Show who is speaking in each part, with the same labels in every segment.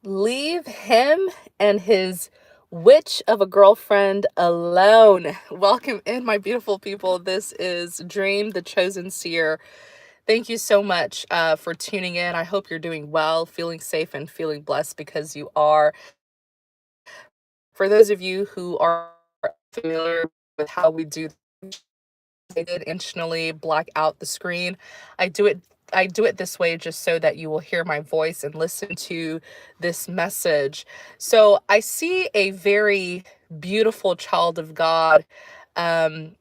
Speaker 1: Leave him and his witch of a girlfriend alone. Welcome in, my beautiful people. This is Dream, the Chosen Seer. Thank you so much for tuning in. I hope you're doing well, feeling safe, and feeling blessed because you are. For those of you who are familiar with how we do, I did intentionally black out the screen. I do it I do it this way just so that you will hear my voice and listen to this message. So I see a very beautiful child of God, um,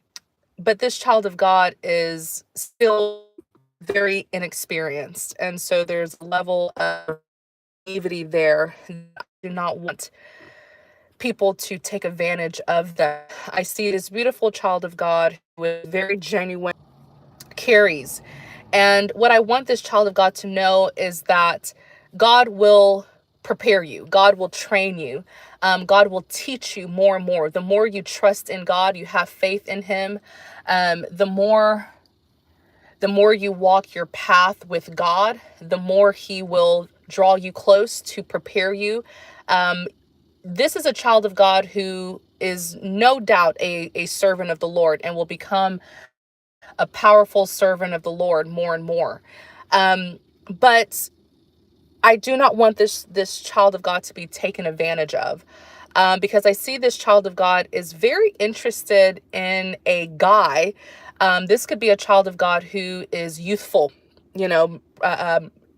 Speaker 1: but this child of God is still very inexperienced. And so there's a level of naivety there. I do not want people to take advantage of that. I see this beautiful child of God with very genuine carries. And what I want this child of God to know is that God will prepare you, God will train you, God will teach you more and more. The more you trust in God, you have faith in Him, the more you walk your path with God, the more He will draw you close to prepare you. This is a child of God who is no doubt a servant of the Lord and will become a powerful servant of the Lord more and more. But I do not want this child of God to be taken advantage of, because I see this child of God is very interested in a guy. This could be a child of God who is youthful, you know,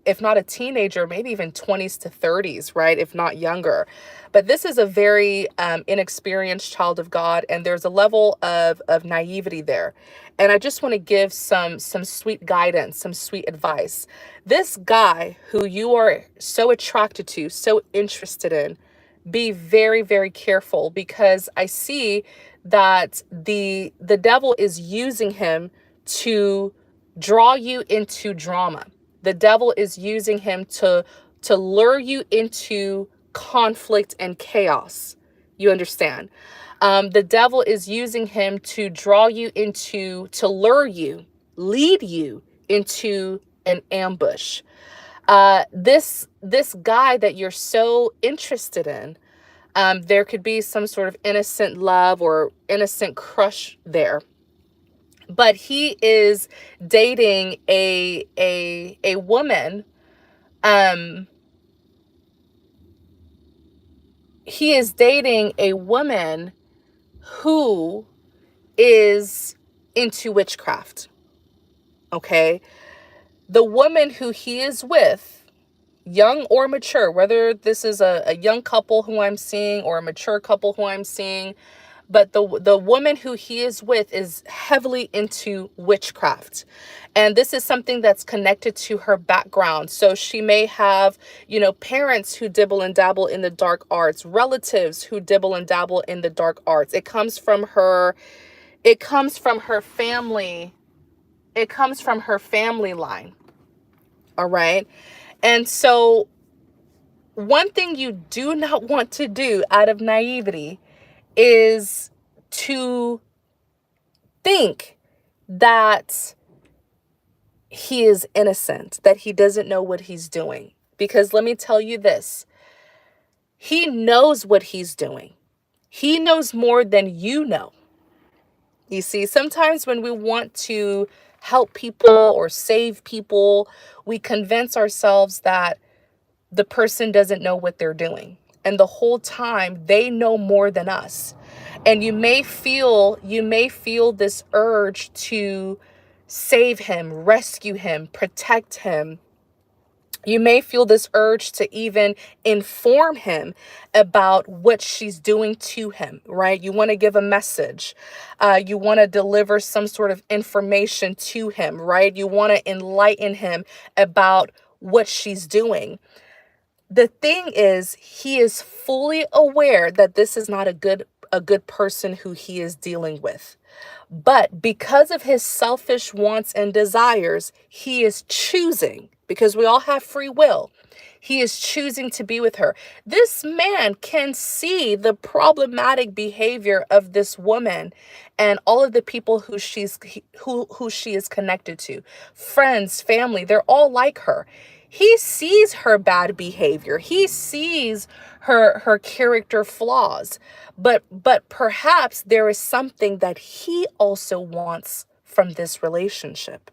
Speaker 1: if not a teenager, maybe even 20s to 30s, right? If not younger. But this is a very inexperienced child of God, and there's a level of naivety there. And I just want to give some sweet guidance, some sweet advice. This guy who you are so attracted to, so interested in, be very, very careful, because I see that the devil is using him to draw you into drama. The devil is using him to lure you into conflict and chaos. You understand? The devil is using him to draw you into, to lure you, lead you into an ambush. This guy that you're so interested in, there could be some sort of innocent love or innocent crush there, but he is dating a woman. Um, he is dating a woman who is into witchcraft. Okay, the woman who he is with, young or mature, whether this is a young couple who I'm seeing or a mature couple who I'm seeing, but the woman who he is with is heavily into witchcraft. And this is something that's connected to her background. So she may have, parents who dibble and dabble in the dark arts, relatives who dibble and dabble in the dark arts. It comes from her family. It comes from her family line. All right. And so one thing you do not want to do out of naivety is to think that he is innocent, that he doesn't know what he's doing. Because let me tell you this, he knows what he's doing. He knows more than you know. You see, sometimes when we want to help people or save people, we convince ourselves that the person doesn't know what they're doing. And the whole time they know more than us. And you may feel this urge to save him, rescue him, protect him. You may feel this urge to even inform him about what she's doing to him, right? You want to give a message. You want to deliver some sort of information to him, right? You want to enlighten him about what she's doing. The thing is, he is fully aware that this is not a good person who he is dealing with. But because of his selfish wants and desires, he is choosing, because we all have free will. He is choosing to be with her. This man can see the problematic behavior of this woman and all of the people who she is connected to. Friends, family, they're all like her. He sees her bad behavior. He sees her character flaws. But perhaps there is something that he also wants from this relationship.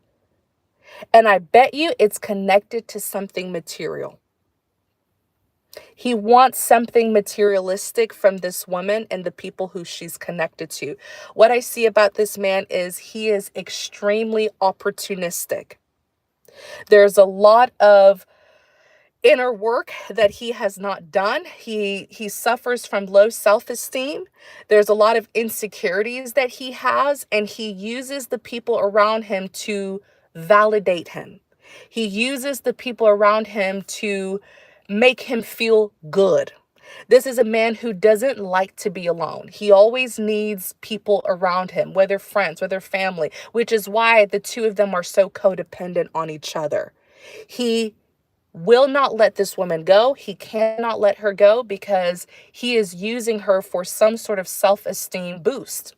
Speaker 1: And I bet you it's connected to something material. He wants something materialistic from this woman and the people who she's connected to. What I see about this man is he is extremely opportunistic. There's a lot of inner work that he has not done. He suffers from low self-esteem. There's a lot of insecurities that he has, and he uses the people around him to validate him. He uses the people around him to make him feel good. This is a man who doesn't like to be alone. He always needs people around him, whether friends, whether family, which is why the two of them are so codependent on each other. He will not let this woman go. He cannot let her go because he is using her for some sort of self-esteem boost.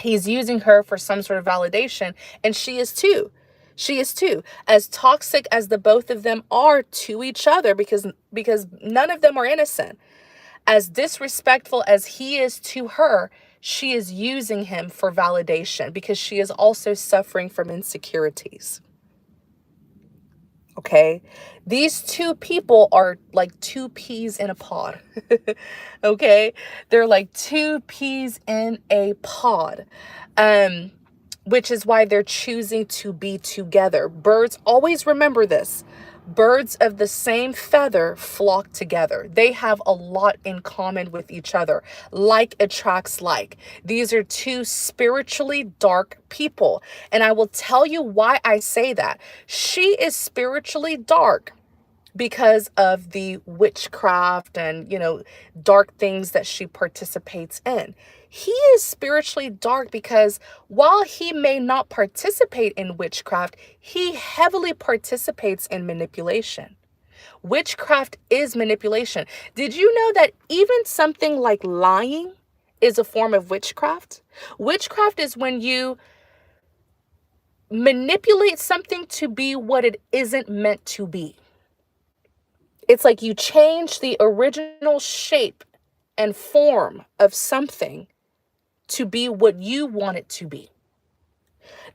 Speaker 1: He's using her for some sort of validation, and she is too. She is too. As toxic as the both of them are to each other, because none of them are innocent. As disrespectful as he is to her, she is using him for validation because she is also suffering from insecurities. Okay, these two people are like two peas in a pod. Okay, they're like two peas in a pod, which is why they're choosing to be together. Birds, always remember this. Birds of the same feather flock together. They have a lot in common with each other. Like attracts like. These are two spiritually dark people. And I will tell you why I say that. She is spiritually dark because of the witchcraft and, dark things that she participates in. He is spiritually dark because while he may not participate in witchcraft, he heavily participates in manipulation. Witchcraft is manipulation. Did you know that even something like lying is a form of witchcraft? Witchcraft is when you manipulate something to be what it isn't meant to be. It's like you change the original shape and form of something to be what you want it to be.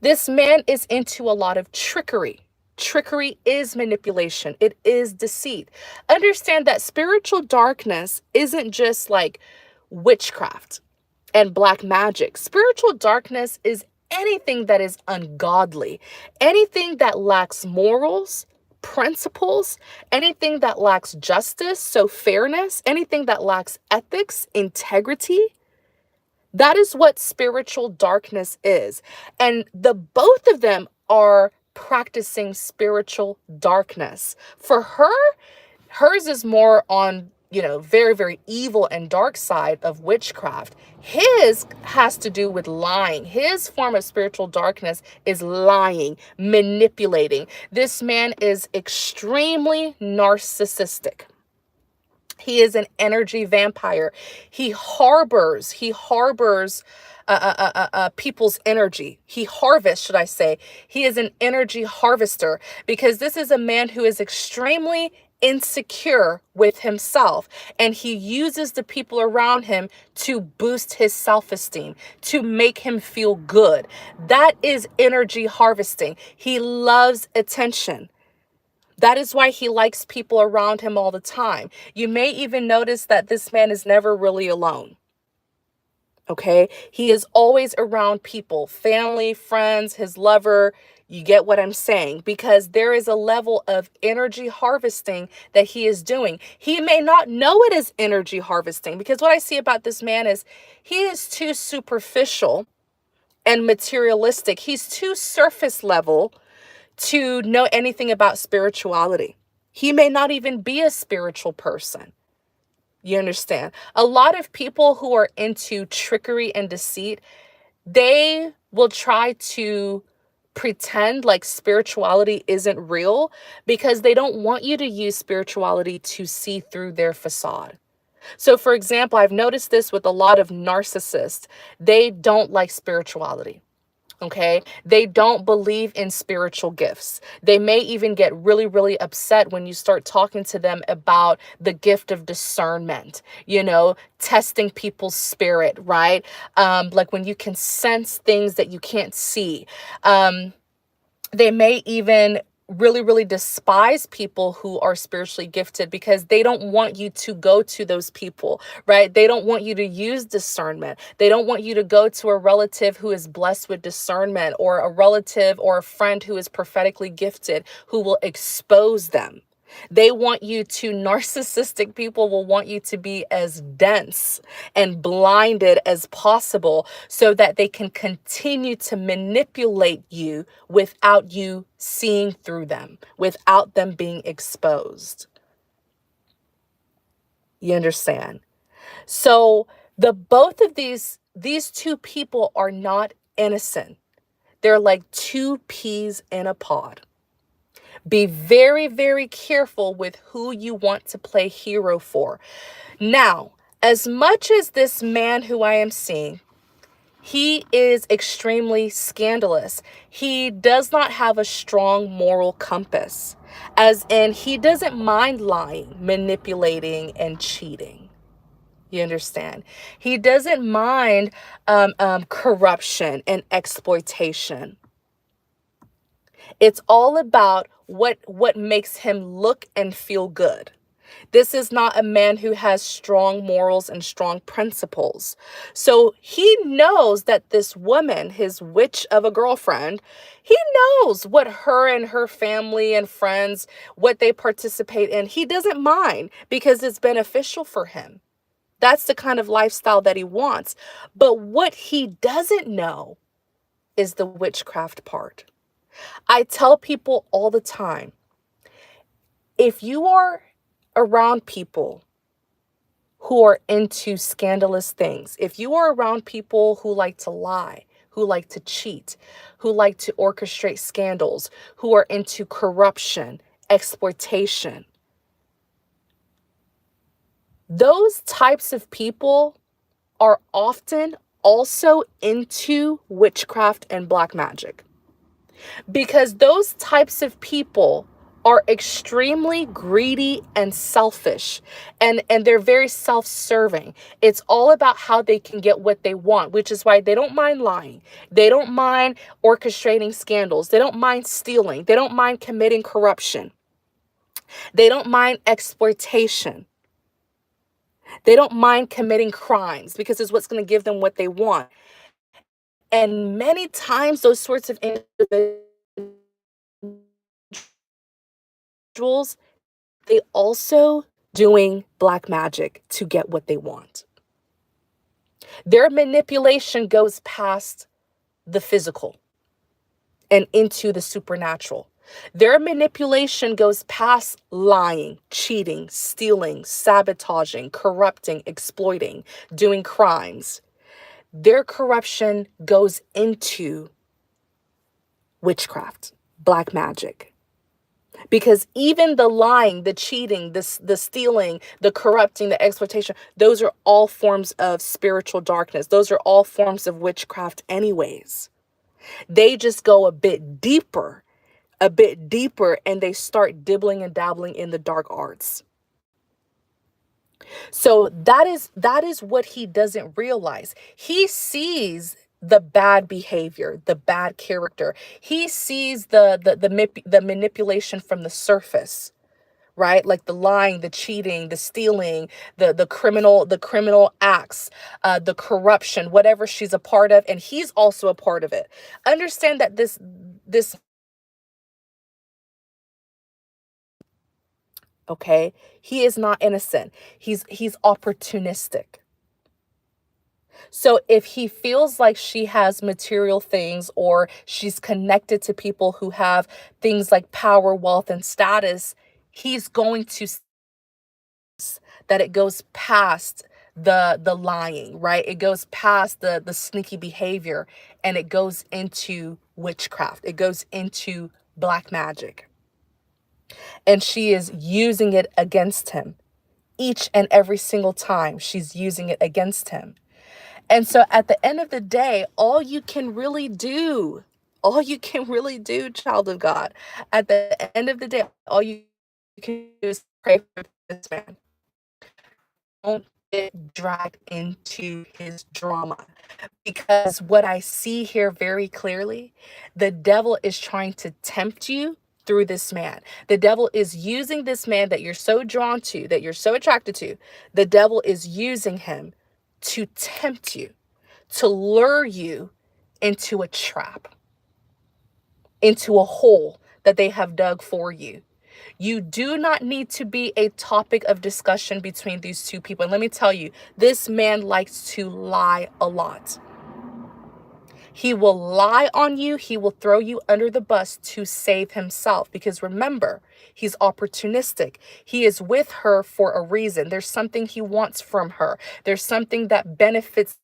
Speaker 1: This man is into a lot of trickery. Trickery is manipulation. It is deceit. Understand that spiritual darkness isn't just like witchcraft and black magic. Spiritual darkness is anything that is ungodly, anything that lacks morals, principles, anything that lacks justice, so fairness, anything that lacks ethics, integrity. That is what spiritual darkness is. And the both of them are practicing spiritual darkness. For her, hers is more on, very, very evil and dark side of witchcraft. His has to do with lying. His form of spiritual darkness is lying, manipulating. This man is extremely narcissistic. He is an energy vampire. He harbors people's energy. He harvests, should I say. He is an energy harvester because this is a man who is extremely insecure with himself, and he uses the people around him to boost his self-esteem, to make him feel good. That is energy harvesting. He loves attention. That is why he likes people around him all the time. You may even notice that this man is never really alone. Okay? He is always around people, family, friends, his lover. You get what I'm saying? Because there is a level of energy harvesting that he is doing. He may not know it as energy harvesting because what I see about this man is he is too superficial and materialistic. He's too surface level to know anything about spirituality. He may not even be a spiritual person. You understand? A lot of people who are into trickery and deceit, they will try to pretend like spirituality isn't real because they don't want you to use spirituality to see through their facade. So, for example, I've noticed this with a lot of narcissists. They don't like spirituality. Okay. They don't believe in spiritual gifts. They may even get really, really upset when you start talking to them about the gift of discernment, testing people's spirit, right? Like when you can sense things that you can't see. They may even really, really despise people who are spiritually gifted because they don't want you to go to those people, right? They don't want you to use discernment. They don't want you to go to a relative who is blessed with discernment, or a relative or a friend who is prophetically gifted, who will expose them. They want you to, narcissistic people will want you to be as dense and blinded as possible so that they can continue to manipulate you without you seeing through them, without them being exposed. You understand? So the both of these two people are not innocent. They're like two peas in a pod. Be very, very careful with who you want to play hero for. Now, as much as this man who I am seeing, he is extremely scandalous. He does not have a strong moral compass, as in he doesn't mind lying, manipulating, and cheating. You understand? He doesn't mind corruption and exploitation. It's all about what makes him look and feel good. This is not a man who has strong morals and strong principles. So he knows that this woman, his witch of a girlfriend, he knows what her and her family and friends, what they participate in. He doesn't mind because it's beneficial for him. That's the kind of lifestyle that he wants. But what he doesn't know is the witchcraft part. I tell people all the time, if you are around people who are into scandalous things, if you are around people who like to lie, who like to cheat, who like to orchestrate scandals, who are into corruption, exploitation, those types of people are often also into witchcraft and black magic. Because those types of people are extremely greedy and selfish, and they're very self-serving. It's all about how they can get what they want, which is why they don't mind lying. They don't mind orchestrating scandals. They don't mind stealing. They don't mind committing corruption. They don't mind exploitation. They don't mind committing crimes because it's what's going to give them what they want. And many times those sorts of individuals, they also doing black magic to get what they want. Their manipulation goes past the physical and into the supernatural. Their manipulation goes past lying, cheating, stealing, sabotaging, corrupting, exploiting, doing crimes. Their corruption goes into witchcraft, black magic. Because even the lying, the cheating, the stealing, the corrupting, the exploitation, those are all forms of spiritual darkness. Those are all forms of witchcraft anyways. They just go a bit deeper, and they start dibbling and dabbling in the dark arts. So that is what he doesn't realize. He sees the bad behavior, the bad character. He sees the manipulation from the surface, right? Like the lying, the cheating, the stealing, the criminal acts, the corruption, whatever she's a part of, and he's also a part of it. Understand that this okay, he is not innocent. He's opportunistic. So if he feels like she has material things, or she's connected to people who have things like power, wealth, and status, he's going to that it goes past the lying, right? It goes past the sneaky behavior, and it goes into witchcraft. It goes into black magic. And she is using it against him. Each and every single time she's using it against him. And so at the end of the day, all you can really do, child of God, at the end of the day, all you can do is pray for this man. Don't get dragged into his drama. Because what I see here very clearly, the devil is trying to tempt you through this man. The devil is using this man that you're so drawn to, that you're so attracted to. The devil is using him to tempt you, to lure you into a trap, into a hole that they have dug for you. You do not need to be a topic of discussion between these two people. And let me tell you, this man likes to lie a lot. He will lie on you. He will throw you under the bus to save himself. Because remember, he's opportunistic. He is with her for a reason. There's something he wants from her. There's something that benefits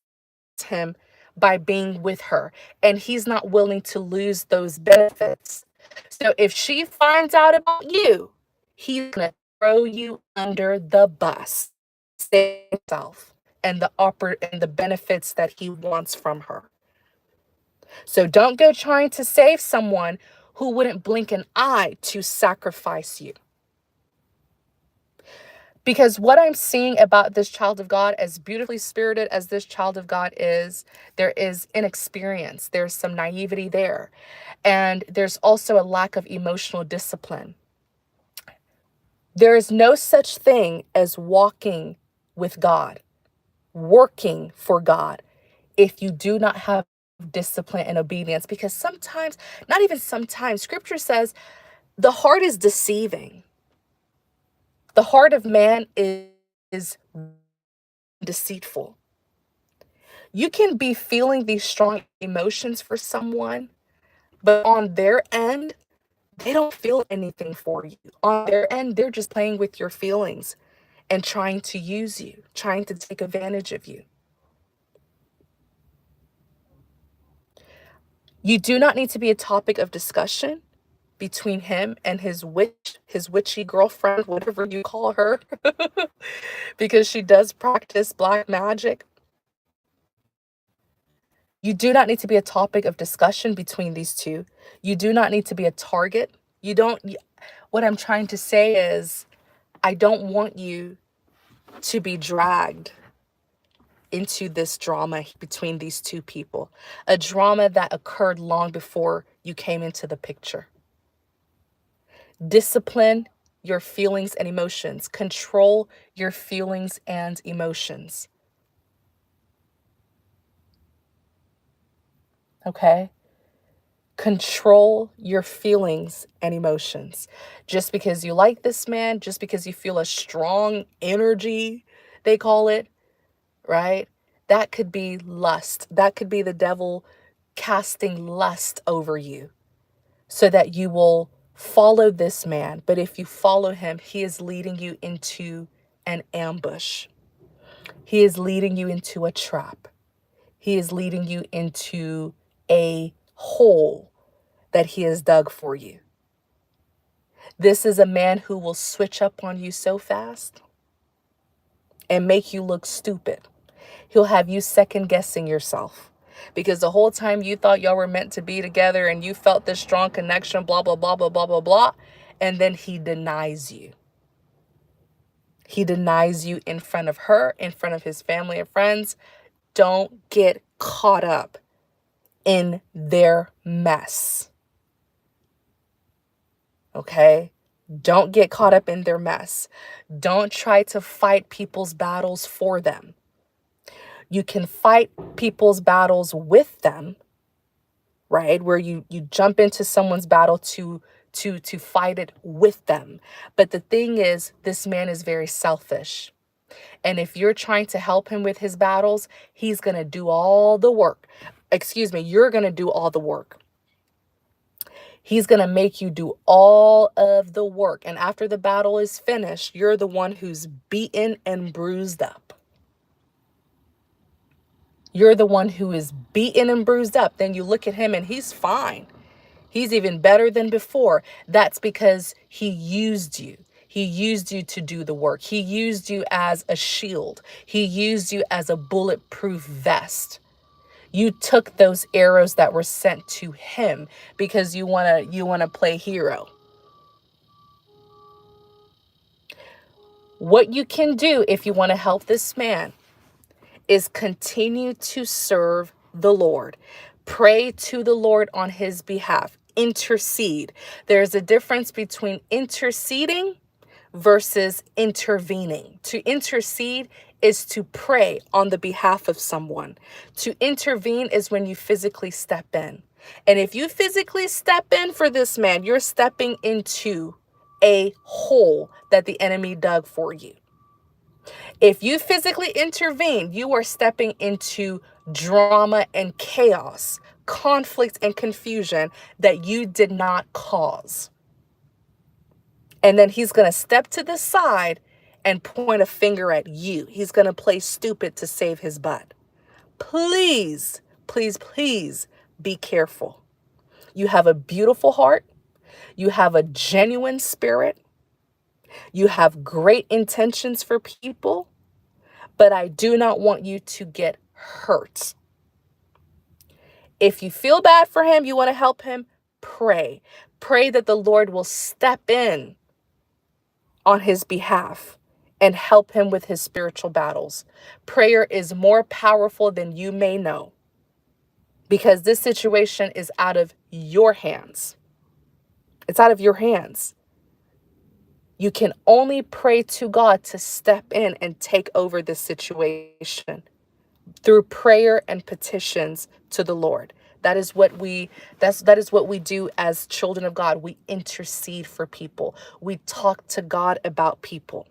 Speaker 1: him by being with her. And he's not willing to lose those benefits. So if she finds out about you, he's going to throw you under the bus, save himself, and the benefits that he wants from her. So don't go trying to save someone who wouldn't blink an eye to sacrifice you. Because what I'm seeing about this child of God, as beautifully spirited as this child of God is, there is inexperience. There's some naivety there. And there's also a lack of emotional discipline. There is no such thing as walking with God, working for God, if you do not have discipline and obedience. Because sometimes, not even sometimes, scripture says the heart is deceiving. The heart of man is deceitful. You can be feeling these strong emotions for someone, but on their end, they don't feel anything for you. On their end, they're just playing with your feelings and trying to use you, trying to take advantage of you. You do not need to be a topic of discussion between him and his witchy girlfriend, whatever you call her, because she does practice black magic. You do not need to be a topic of discussion between these two. You do not need to be a target. What I'm trying to say is, I don't want you to be dragged into this drama between these two people, a drama that occurred long before you came into the picture. Discipline your feelings and emotions. Control your feelings and emotions. Okay? Control your feelings and emotions. Just because you like this man, just because you feel a strong energy, they call it, right? That could be lust. That could be the devil casting lust over you so that you will follow this man. But if you follow him, he is leading you into an ambush. He is leading you into a trap. He is leading you into a hole that he has dug for you. This is a man who will switch up on you so fast and make you look stupid. He'll have you second guessing yourself because the whole time you thought y'all were meant to be together and you felt this strong connection, blah, blah, blah, blah, blah, blah, blah. And then he denies you. He denies you in front of her, in front of his family and friends. Don't get caught up in their mess. Okay? Don't get caught up in their mess. Don't try to fight people's battles for them. You can fight people's battles with them, right? Where you jump into someone's battle to fight it with them. But the thing is, this man is very selfish. And if you're trying to help him with his battles, he's going to do all the work. You're going to do all the work. He's going to make you do all of the work. And after the battle is finished, you're the one who's beaten and bruised up. You're the one who is beaten and bruised up. Then you look at him and he's fine. He's even better than before. That's because he used you. He used you to do the work. He used you as a shield. He used you as a bulletproof vest. You took those arrows that were sent to him because you want to play hero. What you can do if you want to help this man is continue to serve the Lord. Pray to the Lord on his behalf. Intercede. There's a difference between interceding versus intervening. To intercede is to pray on the behalf of someone. To intervene is when you physically step in. And if you physically step in for this man, you're stepping into a hole that the enemy dug for you. If you physically intervene, you are stepping into drama and chaos, conflict and confusion that you did not cause. And then he's going to step to the side and point a finger at you. He's going to play stupid to save his butt. Please, please, please be careful. You have a beautiful heart. You have a genuine spirit. You have great intentions for people, but I do not want you to get hurt. If you feel bad for him, you want to help him, pray. Pray that the Lord will step in on his behalf and help him with his spiritual battles. Prayer is more powerful than you may know because this situation is out of your hands. It's out of your hands. You can only pray to God to step in and take over this situation through prayer and petitions to the Lord. That is what we do as children of God. We intercede for people. We talk to God about people.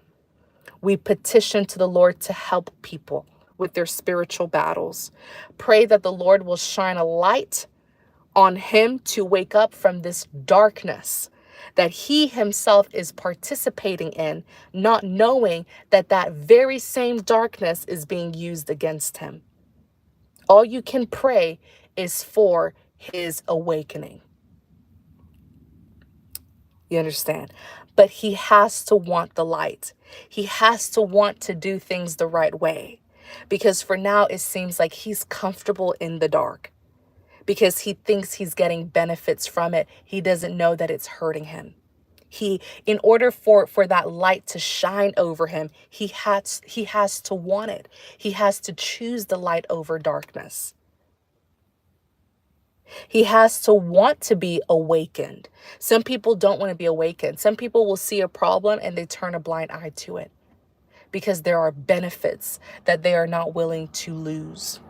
Speaker 1: We petition to the Lord to help people with their spiritual battles. Pray that the Lord will shine a light on him to wake up from this darkness that he himself is participating in, not knowing that that very same darkness is being used against him. All you can pray is for his awakening. You understand? But he has to want the light. He has to want to do things the right way. Because for now, it seems like he's comfortable in the dark. Because he thinks he's getting benefits from it. He doesn't know that it's hurting him. In order for that light to shine over him, he has to want it. He has to choose the light over darkness. He has to want to be awakened. Some people don't want to be awakened. Some people will see a problem and they turn a blind eye to it because there are benefits that they are not willing to lose.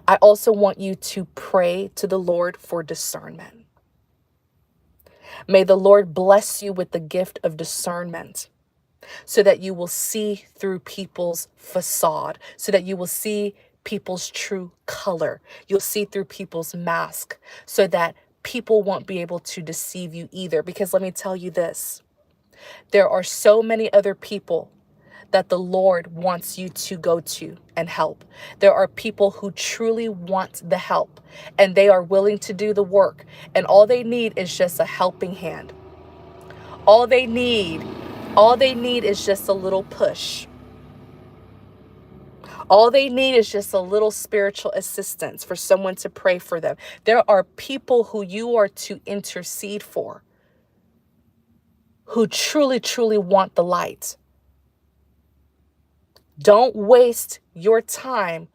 Speaker 1: I also want you to pray to the Lord for discernment. May the Lord bless you with the gift of discernment so that you will see through people's facade, so that you will see people's true color. You'll see through people's mask so that people won't be able to deceive you either. Because let me tell you this, there are so many other people that the Lord wants you to go to and help. There are people who truly want the help and they are willing to do the work. And all they need is just a helping hand. All they need is just a little push. All they need is just a little spiritual assistance for someone to pray for them. There are people who you are to intercede for who truly, truly want the light. Don't waste your time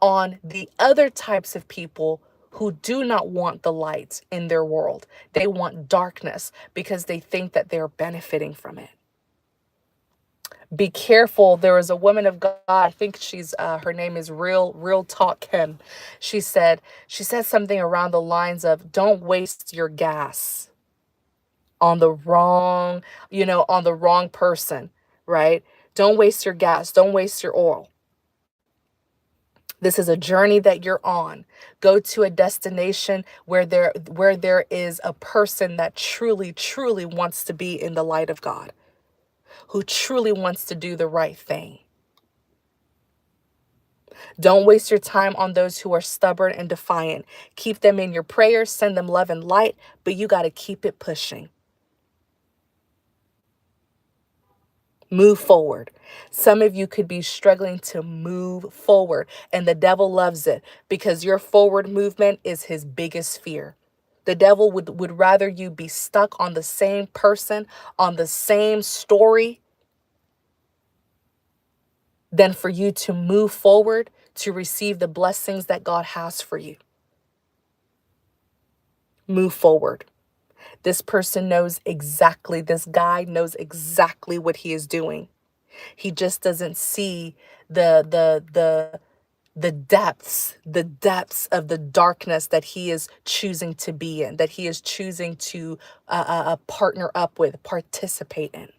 Speaker 1: on the other types of people who do not want the light in their world. They want darkness because they think that they're benefiting from it. Be careful. There is a woman of God. I think her name is Real Talk Kim. She said something around the lines of, don't waste your gas on the wrong person, right? Don't waste your gas. Don't waste your oil. This is a journey that you're on. Go to a destination where there is a person that truly, truly wants to be in the light of God, who truly wants to do the right thing. Don't waste your time on those who are stubborn and defiant. Keep them in your prayers, send them love and light, but you got to keep it pushing. Move forward. Some of you could be struggling to move forward, and the devil loves it because your forward movement is his biggest fear. The devil would rather you be stuck on the same person, on the same story, than for you to move forward to receive the blessings that God has for you. Move forward. This guy knows exactly what he is doing. He just doesn't see the depths of the darkness that he is choosing to be in, that he is choosing to partner up with, participate in.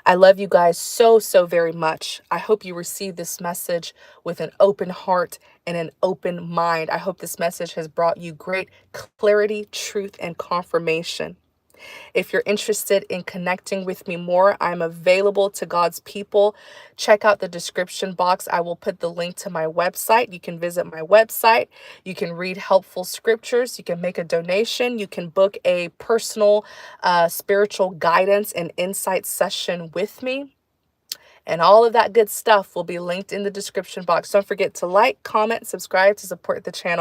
Speaker 1: I love you guys so, so very much. I hope you receive this message with an open heart and an open mind. I hope this message has brought you great clarity, truth, and confirmation. If you're interested in connecting with me more, I'm available to God's people. Check out the description box. I will put the link to my website. You can visit my website. You can read helpful scriptures. You can make a donation. You can book a personal spiritual guidance and insight session with me. And all of that good stuff will be linked in the description box. Don't forget to like, comment, subscribe to support the channel.